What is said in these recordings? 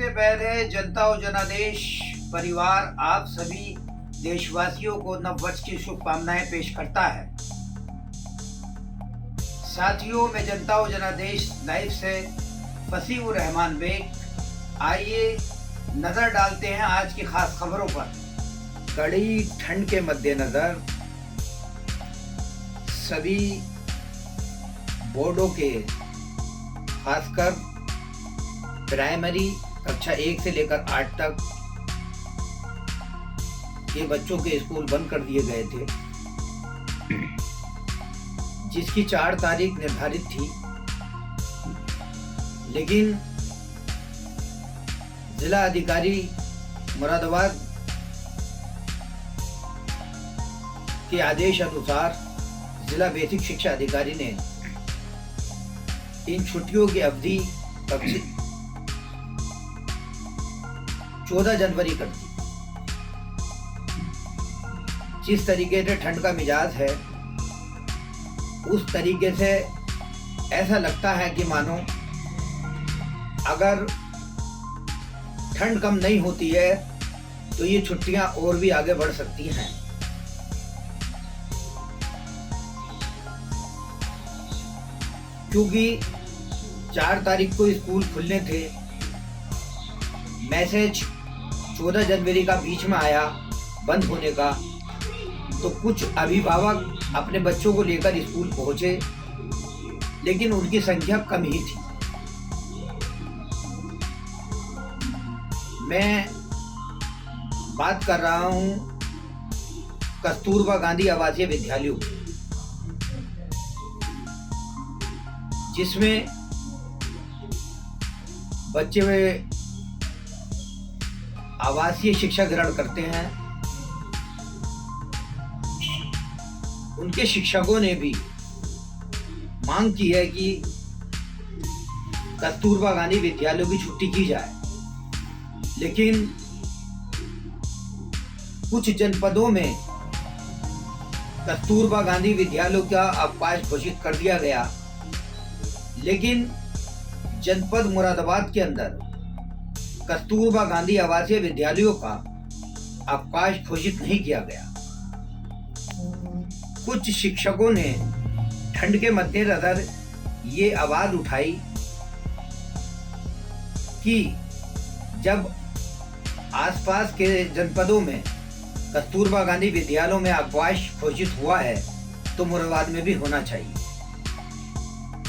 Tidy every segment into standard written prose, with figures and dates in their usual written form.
सबसे पहले जनता और जनादेश परिवार आप सभी देशवासियों को नववर्ष की शुभकामनाएं पेश करता है। साथियों, मैं जनता और जनादेश लाइव से फसीउर रहमान बेग। आइए नजर डालते हैं आज की खास खबरों पर। कड़ी ठंड के मद्देनजर सभी बोर्डों के खासकर प्राइमरी कक्षा 1 से लेकर 8 तक के बच्चों के स्कूल बंद कर दिए गए थे, जिसकी 4 तारीख निर्धारित थी। लेकिन जिला अधिकारी मुरादाबाद के आदेश अनुसार जिला बेसिक शिक्षा अधिकारी ने इन छुट्टियों की अवधि 14 जनवरी कर दी। जिस तरीके से ठंड का मिजाज है, उस तरीके से ऐसा लगता है कि मानो अगर ठंड कम नहीं होती है तो ये छुट्टियां और भी आगे बढ़ सकती हैं। क्योंकि 4 तारीख को स्कूल खुलने थे, मैसेज 14 जनवरी का बीच में आया बंद होने का, तो कुछ अभिभावक अपने बच्चों को लेकर स्कूल पहुंचे, लेकिन उनकी संख्या कम ही थी। मैं बात कर रहा हूं कस्तूरबा गांधी आवासीय विद्यालयों की, जिसमें बच्चे वे आवासीय शिक्षा ग्रहण करते हैं। उनके शिक्षकों ने भी मांग की है कि कस्तूरबा गांधी विद्यालयों की छुट्टी की जाए, लेकिन कुछ जनपदों में कस्तूरबा गांधी विद्यालयों का अवकाश घोषित कर दिया गया, लेकिन जनपद मुरादाबाद के अंदर कस्तूरबा गांधी आवासीय विद्यालयों का अवकाश घोषित नहीं किया गया। कुछ शिक्षकों ने ठंड के मद्देनजर ये आवाज उठाई कि जब आसपास के जनपदों में कस्तूरबा गांधी विद्यालयों में अवकाश घोषित हुआ है तो मुरादाबाद में भी होना चाहिए।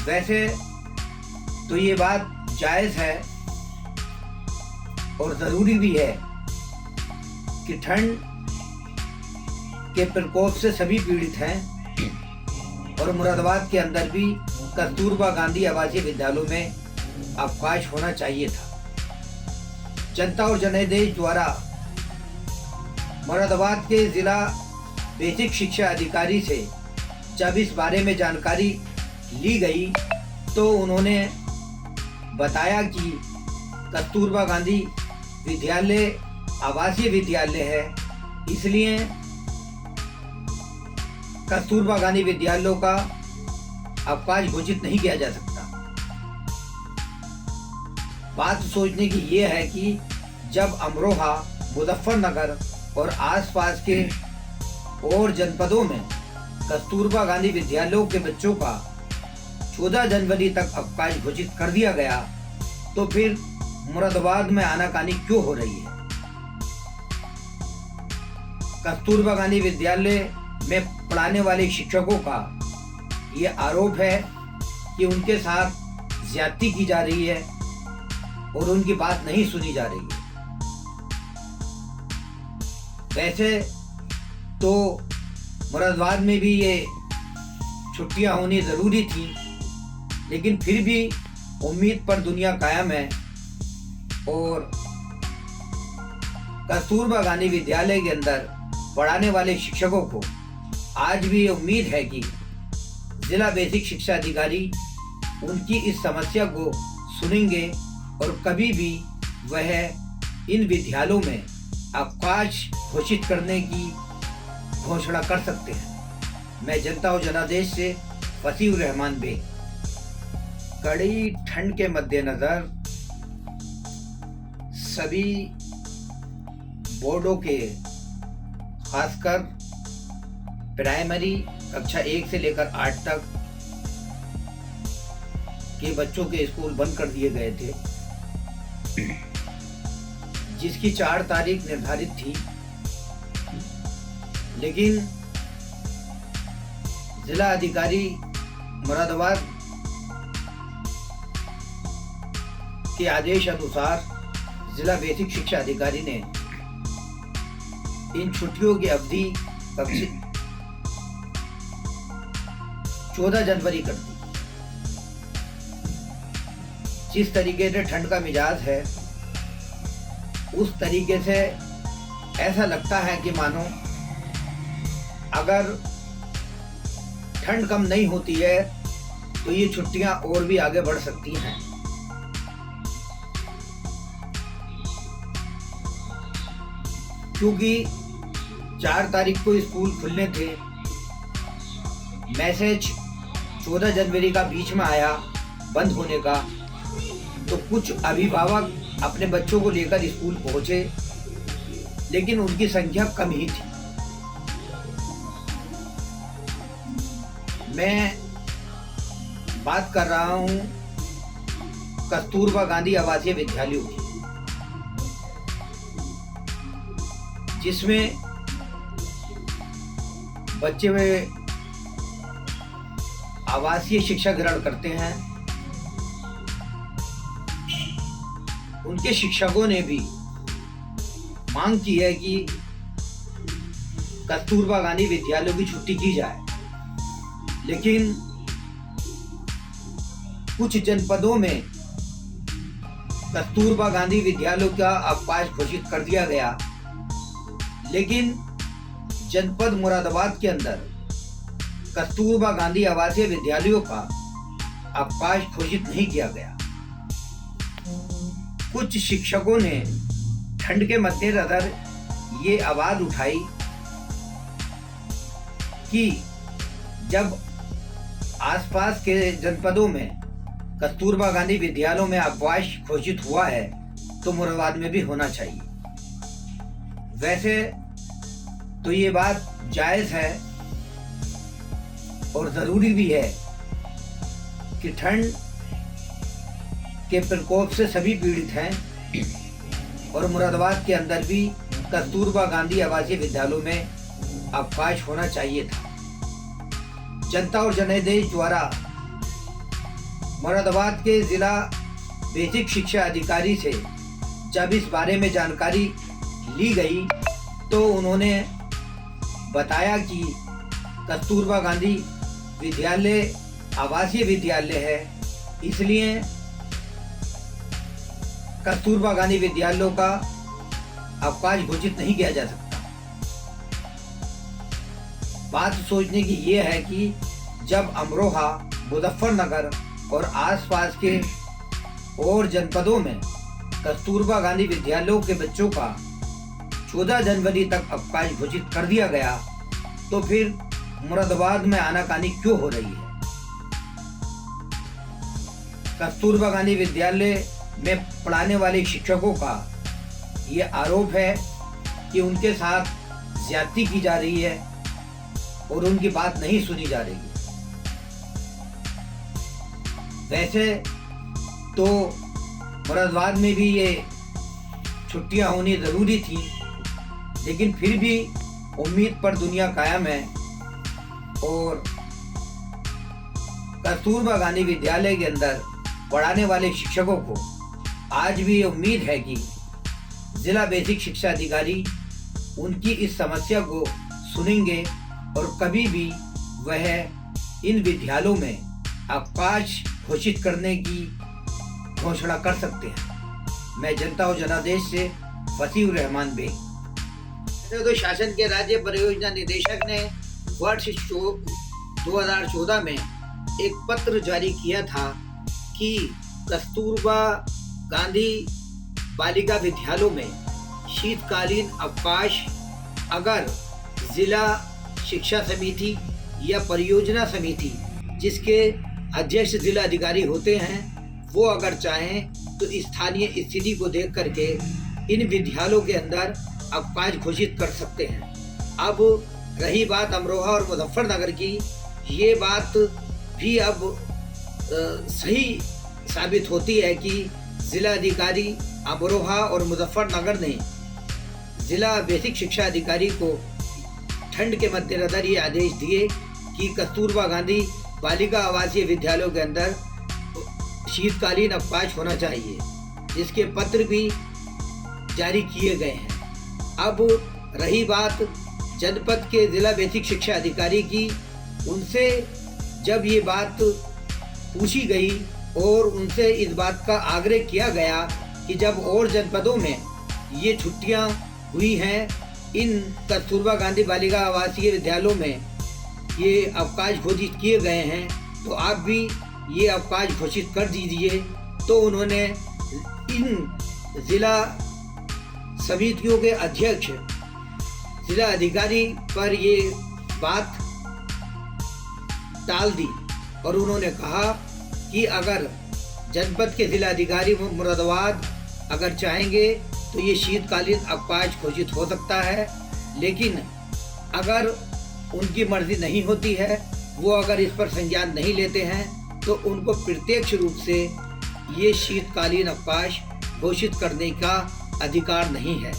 वैसे तो ये बात जायज़ है और ज़रूरी भी है कि ठंड के प्रकोप से सभी पीड़ित हैं, और मुरादाबाद के अंदर भी कस्तूरबा गांधी आवासीय विद्यालयों में अवकाश होना चाहिए था। जनता और जनादेश द्वारा मुरादाबाद के जिला बेसिक शिक्षा अधिकारी से जब इस बारे में जानकारी ली गई तो उन्होंने बताया कि कस्तूरबा गांधी विद्यालय आवासीय विद्यालय है, इसलिए कस्तूरबा गांधी विद्यालयों का अवकाश घोषित नहीं किया जा सकता। बात सोचने की ये है कि जब अमरोहा, मुजफ्फरनगर और आसपास के और जनपदों में कस्तूरबा गांधी विद्यालयों के बच्चों का 14 जनवरी तक अवकाश घोषित कर दिया गया, तो फिर मुरादाबाद में आनाकानी क्यों हो रही है? कस्तूरबा गांधी विद्यालय में पढ़ाने वाले शिक्षकों का ये आरोप है कि उनके साथ ज्यादती की जा रही है और उनकी बात नहीं सुनी जा रही है। वैसे तो मुरादाबाद में भी ये छुट्टियां होनी ज़रूरी थी, लेकिन फिर भी उम्मीद पर दुनिया कायम है, और कस्तूरबा गांधी विद्यालय के अंदर पढ़ाने वाले शिक्षकों को आज भी ये उम्मीद है कि जिला बेसिक शिक्षा अधिकारी उनकी इस समस्या को सुनेंगे और कभी भी वह इन विद्यालयों में अवकाश घोषित करने की घोषणा कर सकते हैं। मैं जनता और जनादेश से फसीउर रहमान बेग। कड़ी ठंड के मद्देनजर सभी बोर्डों के खासकर प्राइमरी कक्षा 1 से लेकर 8 तक के बच्चों के स्कूल बंद कर दिए गए थे, जिसकी 4 तारीख निर्धारित थी। लेकिन जिला अधिकारी मुरादाबाद के आदेश अनुसार जिला बेसिक शिक्षा अधिकारी ने इन छुट्टियों की अवधि 14 जनवरी कर दी। जिस तरीके से ठंड का मिजाज है, उस तरीके से ऐसा लगता है कि मानो अगर ठंड कम नहीं होती है तो ये छुट्टियां और भी आगे बढ़ सकती हैं। क्योंकि 4 तारीख को स्कूल खुलने थे, मैसेज 14 जनवरी का बीच में आया बंद होने का, तो कुछ अभिभावक अपने बच्चों को लेकर स्कूल पहुंचे, लेकिन उनकी संख्या कम ही थी। मैं बात कर रहा हूं कस्तूरबा गांधी आवासीय विद्यालयों की, जिसमें बच्चे वे आवासीय शिक्षा ग्रहण करते हैं। उनके शिक्षकों ने भी मांग की है कि कस्तूरबा गांधी विद्यालयों की छुट्टी की जाए, लेकिन कुछ जनपदों में कस्तूरबा गांधी विद्यालयों का अवकाश घोषित कर दिया गया, लेकिन जनपद मुरादाबाद के अंदर कस्तूरबा गांधी आवासीय विद्यालयों का अवकाश घोषित नहीं किया गया। कुछ शिक्षकों ने ठंड के मद्देनजर ये आवाज उठाई कि जब आसपास के जनपदों में कस्तूरबा गांधी विद्यालयों में अवकाश घोषित हुआ है तो मुरादाबाद में भी होना चाहिए। वैसे तो ये बात जायज है और जरूरी भी है कि ठंड के प्रकोप से सभी पीड़ित हैं, और मुरादाबाद के अंदर भी कस्तूरबा गांधी आवासीय विद्यालयों में अवकाश होना चाहिए था। जनता और जनादेश द्वारा मुरादाबाद के जिला बेसिक शिक्षा अधिकारी से जब इस बारे में जानकारी ली गई तो उन्होंने बताया कि कस्तूरबा गांधी विद्यालय आवासीय विद्यालय है, इसलिए कस्तूरबा गांधी विद्यालयों का अवकाश घोषित नहीं किया जा सकता। बात सोचने की यह है कि जब अमरोहा, मुजफ्फरनगर और आसपास के और जनपदों में कस्तूरबा गांधी विद्यालयों के बच्चों का 14 जनवरी तक अवकाश घोषित कर दिया गया, तो फिर मुरादाबाद में आनाकानी क्यों हो रही है? कस्तूरबा गांधी विद्यालय में पढ़ाने वाले शिक्षकों का ये आरोप है कि उनके साथ ज्यादती की जा रही है और उनकी बात नहीं सुनी जा रही है। वैसे तो मुरादाबाद में भी ये छुट्टियां होनी जरूरी थी, लेकिन फिर भी उम्मीद पर दुनिया कायम है, और कस्तूरबा गांधी विद्यालय के अंदर पढ़ाने वाले शिक्षकों को आज भी ये उम्मीद है कि जिला बेसिक शिक्षा अधिकारी उनकी इस समस्या को सुनेंगे और कभी भी वह इन विद्यालयों में अवकाश घोषित करने की घोषणा कर सकते हैं। मैं जनता और जनादेश से वसीउर रहमान बेग। तो शासन के राज्य परियोजना निदेशक ने वर्ष 2014 में एक पत्र जारी किया था कि कस्तूरबा गांधी बालिका विद्यालयों में शीतकालीन अवकाश अगर जिला शिक्षा समिति या परियोजना समिति जिसके अध्यक्ष जिला अधिकारी होते हैं वो अगर चाहें तो स्थानीय स्थिति को देख करके इन विद्यालयों के अंदर अवकाश घोषित कर सकते हैं। अब रही बात अमरोहा और मुजफ्फरनगर की, ये बात भी अब सही साबित होती है कि जिला अधिकारी अमरोहा और मुजफ्फरनगर ने जिला बेसिक शिक्षा अधिकारी को ठंड के मद्देनजर ये आदेश दिए कि कस्तूरबा गांधी बालिका आवासीय विद्यालयों के अंदर शीतकालीन अवकाश होना चाहिए, जिसके पत्र भी जारी किए गए हैं। अब रही बात जनपद के जिला बेसिक शिक्षा अधिकारी की, उनसे जब ये बात पूछी गई और उनसे इस बात का आग्रह किया गया कि जब और जनपदों में ये छुट्टियां हुई हैं, इन कस्तूरबा गांधी बालिका आवासीय विद्यालयों में ये अवकाश घोषित किए गए हैं, तो आप भी ये अवकाश घोषित कर दीजिए। तो उन्होंने इन जिला समितियों के अध्यक्ष जिला अधिकारी पर ये बात टाल दी और उन्होंने कहा कि अगर जनपद के जिला अधिकारी मुरादाबाद अगर चाहेंगे तो ये शीतकालीन अवकाश घोषित हो सकता है, लेकिन अगर उनकी मर्जी नहीं होती है, वो अगर इस पर संज्ञान नहीं लेते हैं, तो उनको प्रत्यक्ष रूप से ये शीतकालीन अवकाश घोषित करने का अधिकार नहीं है।